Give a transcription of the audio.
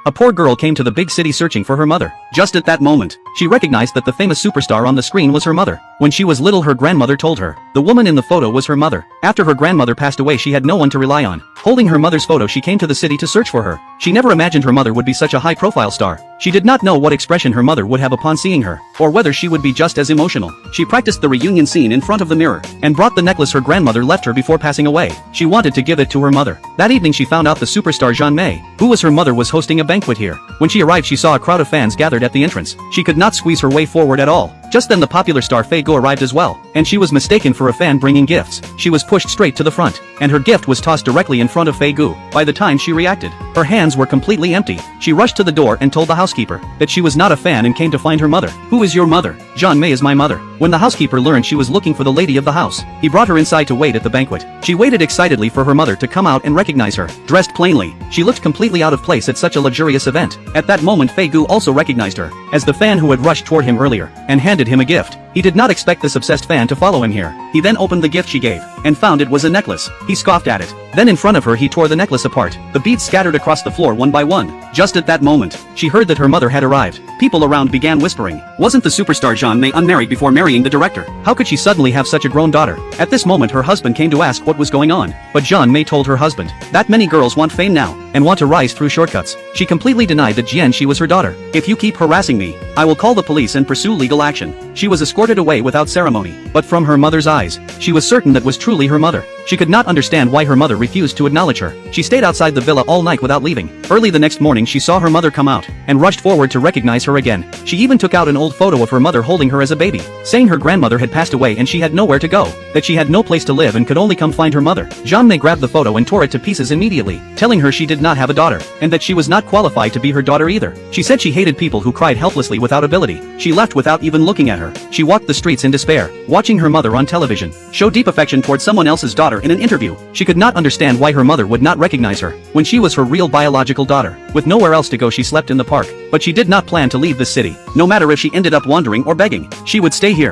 a poor girl came to the big city searching for her mother. Just at that moment, she recognized that the famous superstar on the screen was her mother. When she was little, her grandmother told her the woman in the photo was her mother. After her grandmother passed away, she had no one to rely on. Holding her mother's photo, she came to the city to search for her. She never imagined her mother would be such a high-profile star. She did not know what expression her mother would have upon seeing her, or whether she would be just as emotional. She practiced the reunion scene in front of the mirror, and brought the necklace her grandmother left her before passing away. She wanted to give it to her mother. That evening she found out the superstar Jean May, who was her mother, was hosting a banquet here. When she arrived, she saw a crowd of fans gathered at the entrance. She could not squeeze her way forward at all. Just then the popular star Fei Guo arrived as well, and she was mistaken for a fan bringing gifts. She was pushed straight to the front, and her gift was tossed directly in front of Fei Guo. By the time she reacted, her hands were completely empty. She rushed to the door and told the housekeeper that she was not a fan and came to find her mother. "Who is your mother?" "Jean May is my mother." When the housekeeper learned she was looking for the lady of the house, he brought her inside to wait at the banquet. She waited excitedly for her mother to come out and recognize her. Dressed plainly, she looked completely out of place at such a luxurious event. At that moment, Fei Guo also recognized her as the fan who had rushed toward him earlier and handed him a gift. He did not expect this obsessed fan to follow him here. He then opened the gift she gave and found it was a necklace. He scoffed at it. Then in front of her he tore the necklace apart. The beads scattered across the floor one by one. Just at that moment, she heard that her mother had arrived. People around began whispering. Wasn't the superstar Jean May unmarried before marrying the director? How could she suddenly have such a grown daughter? At this moment her husband came to ask what was going on. But Jean May told her husband that many girls want fame now and want to rise through shortcuts. She completely denied that Jian was her daughter. "If you keep harassing me, I will call the police and pursue legal action." She was escorted away without ceremony. But from her mother's eyes, she was certain that was truly her mother. She could not understand why her mother refused to acknowledge her. She stayed outside the villa all night without leaving. Early the next morning she saw her mother come out and rushed forward to recognize her again. She even took out an old photo of her mother holding her as a baby, saying her grandmother had passed away and she had nowhere to go, that she had no place to live and could only come find her mother. Jean May grabbed the photo and tore it to pieces immediately, telling her she did not have a daughter, and that she was not qualified to be her daughter either. She said she hated people who cried helplessly without ability. She left without even looking at her. She walked the streets in despair, watching her mother on television show deep affection towards someone else's daughter in an interview. She could not understand why her mother would not recognize her when she was her real biological daughter. With nowhere else to go, she slept in the park. But she did not plan to leave the city. No matter if she ended up wandering or begging, she would stay here.